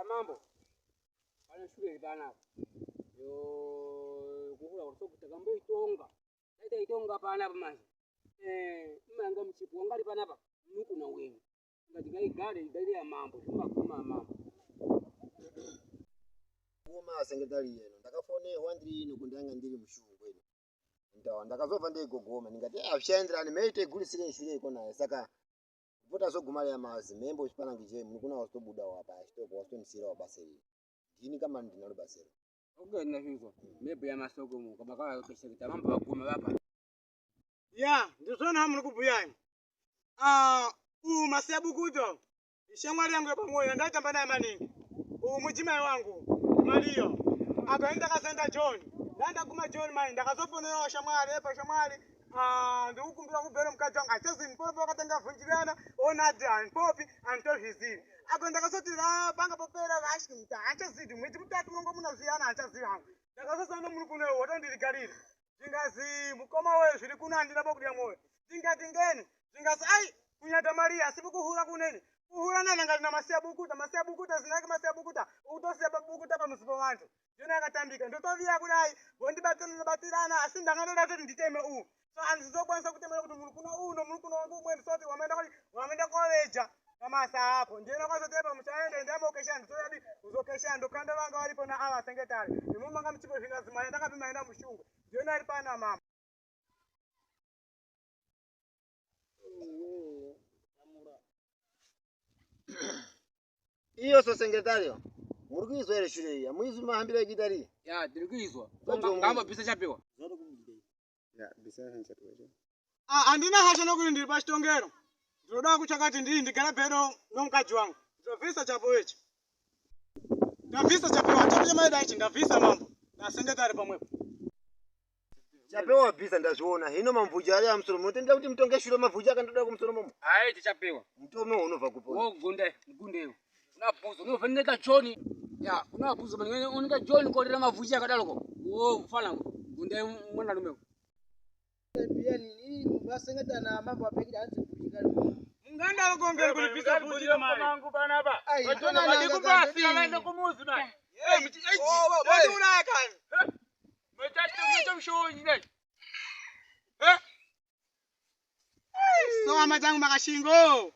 Amambo. Ana shule bana. Yo kukula kutoka gambo itonga. Naita itonga pana hapa manje. Manga mchipu ngali pana hapa. Nuku na wewe. Ngatika igari ya mambo. Kuma mambo. Kuma sekretari yenu. Ndakafone wandiri ino kundanga ndiri mushungu ino. Ndakazova ndeigogoma ndingati afshandira nimeite gulisire shule iko naye saka kuvuta zogumala ya mazi membo chipanangije mukuna wastobuda wapa chitoko wastonisira wabaseri ndini kama ndinalo baseri ogenda hivyo membo ya masoko mu kama kwa sekretari mambo bakuma hapa ya ndizona hamu nikubuyani masabu kuto ishamwali yangu ya pamoja ndatamba naye maningi mujima wangu Mario akaenda kasenda John nanda kuma John mai ndakazofona shamwali hapa shamwali ndikukumbira kubere mukati wangu achazi mpopo akatanga vunjirana ona dan popi anto hizi ako ndakasotira banga popera vashimta achazi mwezi mutatu mongo munaziyana achazi hangu ndakasosana muri kuno woto ndirigarira ndingazi mukoma wewe zviri kuno andina bokudia moyo ndingati ngeni ndingazi ai kunyata Maria sibukuhura kuneni kuhura nana ngati na masiya bukuta zinake masiya bukuta utosiya bukuta pamuzipo wantu jona yakatambika ndotovia kudai vondibatirana asi ndanganoda toti nditeme so andizokwanisa kutemera kuti muri kuno wangu umweni soti wamenda koveja pamasa apo ndiyena kwazotepa muchaende ndamokesha ndizoyadi uzokesha ndokanda vanga varipo na ava sengetari imumanga muchipo zvingazimanya ndakapimaenda mushungu ndiyona ari pana mama iyo so sekretario muri kuizwa ere shule iya muizu mahambira ikitari ya dirikuizwa ngamba pisa chapewa ya bisa hanchapewa andina hasha nokuti ndiri pachitongero ndinoda kuchakati ndiri ndigara pedo nomukaji wangu ndovhisa chapo ichi ndavhisa chapewa chapo chamaida ichi ndavhisa mambo ndasengetari pamwepo chapewa bhisa ndazviona hino mamvuja ari amusoro munotenda kuti mutonge shuro mavhuja akandoda kumusoro momo aiti chapewa mutome unobva kupona gundeyo unabuza unoveneka John ya unabuza bani unika John kodera mavuja akadaloko mfana gunde mwana lumeo pia nini basengeta na mambo apekira anzi kujikali nganda lokongera kulipisa futi kama mangu bana hapa wajona madikubasi alaenda kumuzi bana wadi unayakani mtacho mshoni ne so amatangu makashingo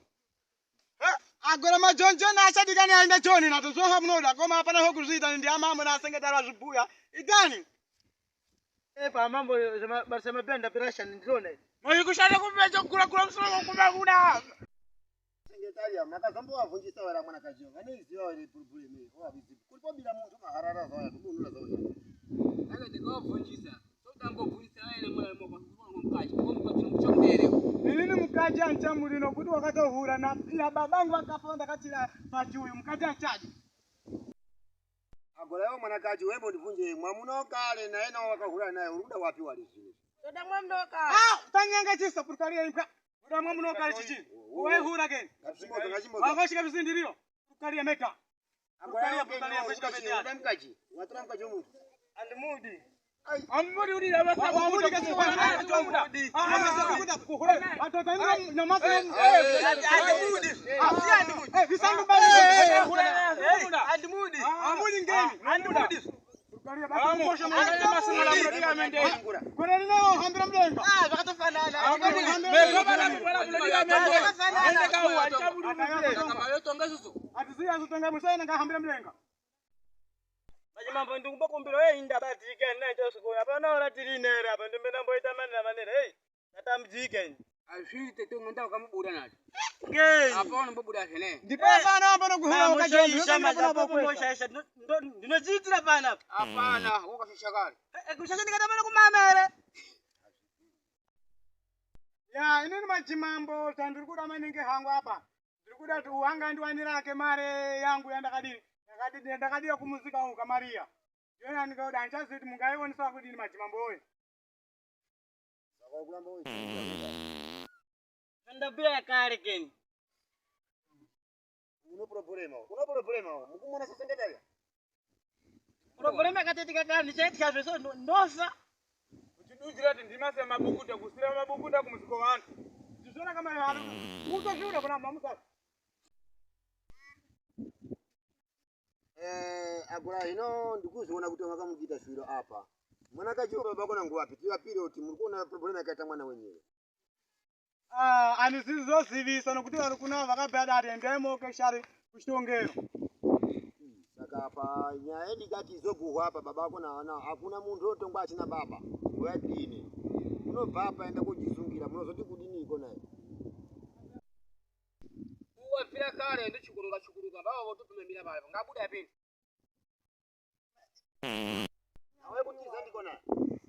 agora majonjo na achadikani aenda John na tozoha mnoda koma hapana hokuzuita ndi amamo na sengetara zvibuya idani pa mambo basema penda pirasha ndilone moyikushale kupecho kula msoro kuda sekretari makazambo wavunjisa wala mwana kajiwa vane iziwa ile pulpule mimi wabizi kulipo bila muntu maharara zawa kubunula zawa aka ndikavunjisa sotangovunjisa aina mwana moko mkaji mchomere nini mkaji anchamulino kuti wakatohura na babangu akafonda katira pachuyu mkaji anchaji agora yo mwana kaji wembo ndivunje mwamuno kale na ena wakahura naye uruda wapi wali zini toda mwamdoka tanyanga chisa purkaria imka uda mwamuno kale chichi uwe hura geni wakoshika bisindirio purkaria meka purkaria kushika betia mkaji watara mkaji omuntu andimudi amuri uri abasa amudi kasi amudi kuhura atotanga nyamasi andimudi andimudi bisangu bali andimudi amudi ngeni andimudi purkaria basi mosha masi mala mudi amende kuna nino hambira mlenga bakatofanana ende kawa chaburi kama yoto ngasusu atizia zutenga musana ngahambira mlenga mambo ndikubakumbira wewe inda batike nacho siko hapana ora tirinera hapa ndimenda mboita manira manira tatamjike ashite tengenda kambuda nacho ngeni apona mbuda shene ndipo bana hapa kuhura ukaje shama hapo kumoshaisha ndinochitira pana hapa hapana wakashusha kale kushasha ndikatamana kumamere ya inini machimambo tandikuda maningi hangu hapa ndikuda tu hanga ndiwanirake mare yangu yandakadiri ndakadira kumuzika uka Maria yona ndikauda anchaziti mungaiwonesa kuti ni machimambo oyo sakulamba wewe ndabia kale keni uno problema mukumona sekretari problema katetika kale nichaitika zveso ndosa uchiduzira kuti ndimase mabukuta kusira mabukuta kumuziko wantu ndizona kama hapo utozvura kuna mamusa ndakula ino ndikuziona kuti makamuchita shwiro apa. Mwana kacho baba kona ngwapi? Tiwa pili oti mulikuona problem yakaita mwana wenyewe. Ani sizozivisa nokuti vari kuna vakabhada ati endemo keshari kuchitongero. Saka apa nyaya ndikati izoguhwa apa baba kona hakuna muntu otongwa achina baba. Wayadini. Unobva apa enda kujizungira munozoti kudini iko naye. Uwafira kale ndichikuruka baba vototumemira pale ngabuda yapini. Nawe kutiza ndiko naye.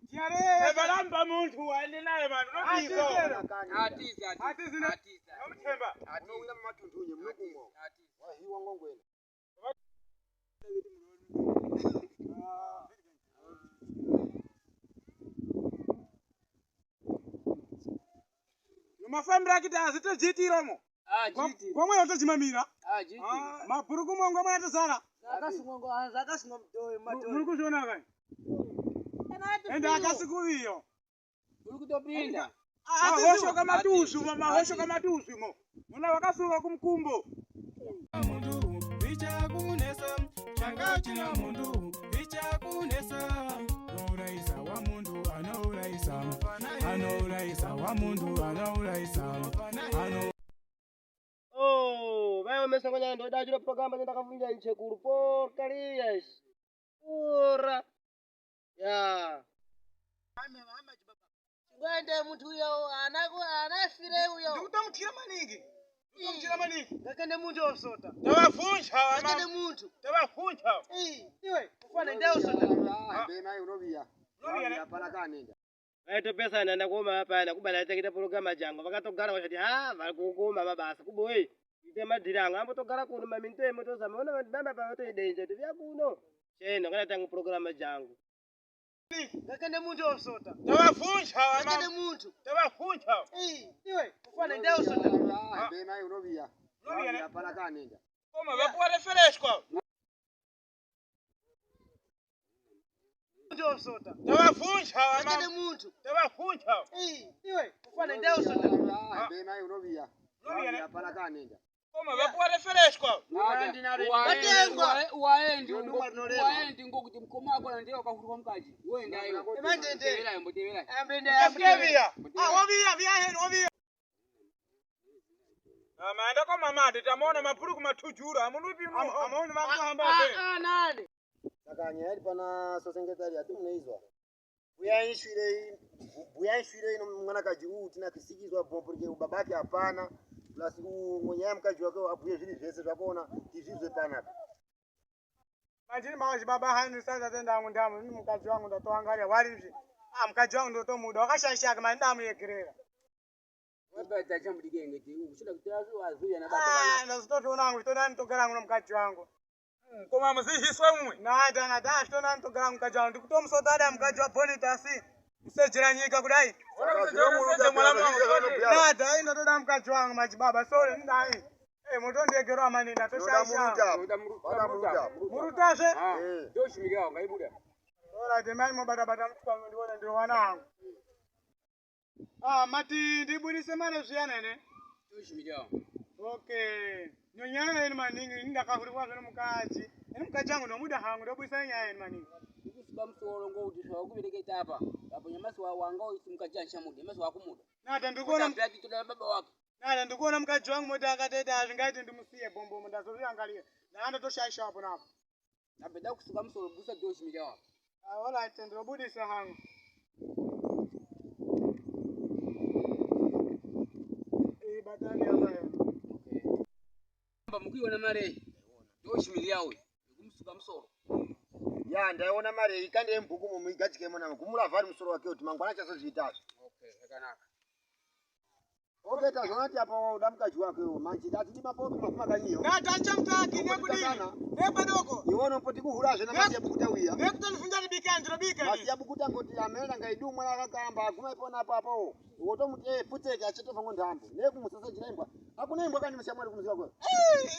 Tiare Ebalamba muntu aende naye bantu nobizo. Atiza. Nomthemba. Unowina matuntunye mnukumo. Wahiwa ngongwena. mafambira kita azitojitiramo. Jiti. Komwe yotochimamira. Jiti. Mapuruku mongo mwana tazara. Zakasimo mtoe matoe. Muri kushona kai. Enda akasikuviyo. Uri kutopinda. Hosho kama tusu mo. Muna wakasuka kumkumbo. Mundu bicha kunesa changachina mundu bicha kunesa uraisa wa mundu uraisa wa mundu uraisa Vayo mesa ngonya ndo dajiro programa ndakavunja nchekuru porcaria. Ora. Ya. Ngwende muntu uyo anafire uyo. Ndikutamutira maningi. Ngakende muntu osota. Tawavunja Ngakende muntu. Tawavunja. Iwe ufane ndio osota. Bema unovia. Unovia pala kanenda. Vaito pesa nanda kuoma hapa na kubana tekita programa jango vakatogara vachati vari kukuma mabasa kuboi ite madhirango ambotogara kuno maminto emotoza maona vantu bamba pavatoidenja kuti vyakuno cheno kana tangu programa jango Ngakende muntu osota. Tawavunja. Ngakende muntu. Tawavunja. Iwe ufane ndio osota. Bema unovia. Unovia pala kanenda. Koma vapuwa refresh kwa. Muntu osota. Tawavunja. Ngakende muntu. Tawavunja. Iwe ufane ndio osota. Bema unovia. Unovia pala kanenda. Koma vapuwa refresh kwa. Waendi ngokuti mkoma wako ndio kafuruka mkaji. Wenda ayo. Emandende. Mbotevera. Kevia. Wavia vya. Amaenda kwa mamadi tamona mapuruku matujura amunupi no. Amaona vakuhamba pe. Nani? Saka nyaya pana sosengetari atuneizwa. Buyaishwire ino mwana kaji tina kisikizwa pomporike babake hapana. Plus mwenye mkaji wake abuye zviri zvese zvakona tizvizwe pana. Majini mawaji baba hani sasa tenda mundamu ni mkaji wangu ndatoangalia walivyo. Mkaji wangu ndo tomuda wakashashaka kama ndamu yegerera. Wewe tajamu digengeti. Ushinda kutazu wazuya na baba. Ndo sitoto wangu tona ntogara ngo mkaji wangu. koma muzihiswe mumwe nada tona ntogara mkaji wangu ndikutomsoda ada mkaji wa bonitasi msejera nyika kudai. Nada ino toda mkaji wangu majibaba sole ndai. Moto ndegero amanenda toshaisha. Murutashe? Ndio shimiga ngaibuda. Ora demani mobata mtwa ndiona ndio wanangu. Mati ndibulise mane zviyana ne? Ndio shimiga. Okay. Nyonyana ine maningi ndakahuri kwa zvino mukaji. Ine mukaji wangu nomuda hangu ndobulisa nyaya ine maningi. Ndikusiba msoro ngo kuti zvakubereketa apa. Apo nyamasi wanga usimkaji anshamude, nyamasi wakumuda. Nada ndikuona mtati toda baba wake. Nada ndikuona mukaji wangu moti akateta azvingaiti ndimusiye bombo ndazozviangalia. Naanda toshaisha hapo napo. Napenda kusuka msoro busa ndio shimiga wako. Alright, ndobudisa hangu. Batani hapa. Mba mukiona mare. Ndio shimiga wewe. Kumsuka msoro. Ya ndaona mare ikande mbuku mumigajike mona kumula vari musoro wake kuti mangwana chazozviita. Okay, zvakanaka. Okay, tazonati apo damukaji wake manje dati ndi mapopi mafuma kanyiyo. Nada nchamtaki nekudini. Nepadoko. Iwono mpoti kuhulaje na masi yabukuta wiya. Nekutanifunja bika ndrobika. Masi yabukuta ngoti amena ngaidu mwana akakamba aguma ipona apo apo. Woto mute puteke achitofa ngondambo. Nekumusasa chirembwa. Hakuna imbwa kani mshamwali kumuzika kwa.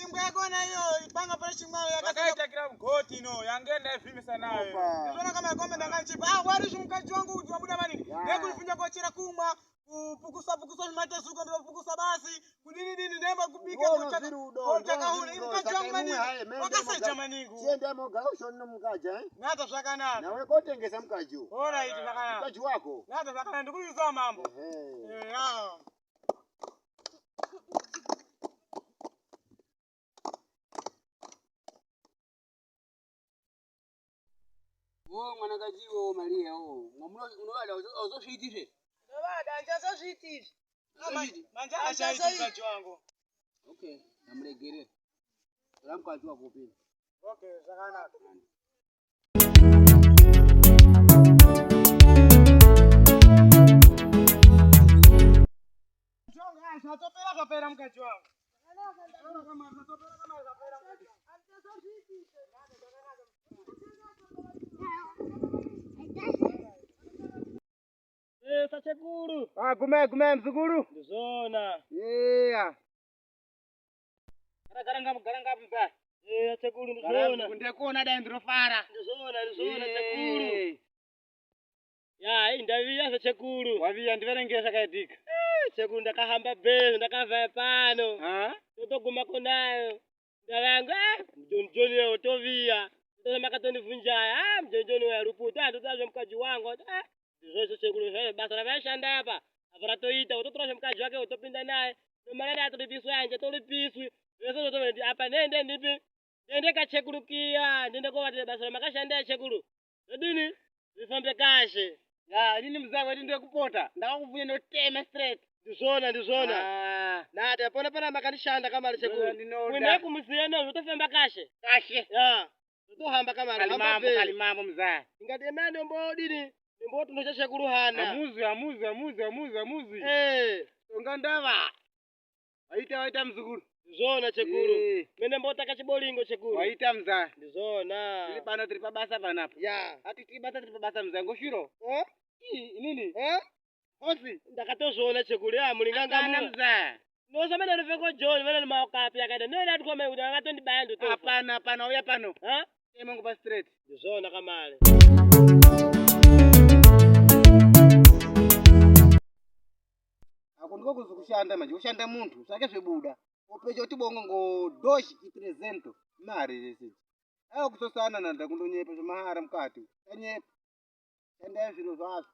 Imbwa yakona hiyo ipanga pale chimwalo yakaita kila mgoti no yangenda ifimisa nayo Ndio kama kombe ndanganchipa. Wari shumkaji wangu wabuda mani. Nekunifunja kochera kumwa. kupukusa matesuka ndo pukusa basi kudini dini nemba kubika Ngono kuchaka virudo, kuchaka ngono hule virudo, mkaji saka wangu imwe haye, mende wakaseja moga- maningu Siende moga ushoni mukaja nata shakana nawe kotengesa mkaji ora iti shakana mkaji wako nata shakana ndikuliza mambo ehe ya Wo mwanakazi wo Maria wo. Mwamulo unowala ozoshitishe. Ndobada njazo zvitizvi. manja ashaiti mkaji wangu Okay, namulegere. Ramkazi wako pili. okay shakana Chonga shatopera kapera mkaji wangu kama shatopera kama kapera mkaji Njazo zvitizvi. Sachekuru. gume mzukuru Ndizona. yeah Garanga mba. Sachekuru ndizona. ndekuona dai ndinofara Ndizona chekuru. Ya, hii ndaviya sachekuru. waviya ndiverengera zvakaitika Chekuru ndakahamba bhezo ndakavha pano. ha Totoguma konayo. Ndavanga John yo toviya. Tona makatondivunjaya. John yo ruputa ndotazve mkaji wangu. Ndizvo chekuru zvese basa ravashanda apa. Avaratoita utotorashe mkaji wake utopinda naye. Nomarada atolipiswa yanje tolipiswi. Zvese zvotoveti apa nende ndipi. Nende kachekurukia. Nende kovati basa ramakashanda chekuru. Ndodini? Zvifambe kashe. ya nini mzangu ati ndekupota ndakakuvunya ndotema straight Ndizona. Nati apona pana makandishanda kamari chekuru. ndinoda. Kuenda kumusiya no utofamba kashe. kashe Ya. Utohamba kamari hamba pe. kalimambo mzaa Ingati emane mbodini. Mboto ndo chekuru hana. amuzi Tonga ndava waita mzukuru Ndizona chekuru. Mene mbota kachibolingo chekuru. waita mzaa Ndizona. tiri pano tiri pabasa panapo Ya. ati tiri pabasa mzangu shiro nini Hosi ndakatozona chekuru ya mulinganga kana mzaa Nosa mene nufeko John mene nimaukapi akada. Nene atukome uda ngatondi ndo tofa. hapana uya pano Ha? temangu pa straight Ndizona kamale. akundiko kuzokushanda manje ushanda muntu sake zvebuda upecho tibongo ngodoshi ipresento mari lese ayo kusosana nanda kundonyepa zvemahara mukati tanyepa shanda zviro zvazvo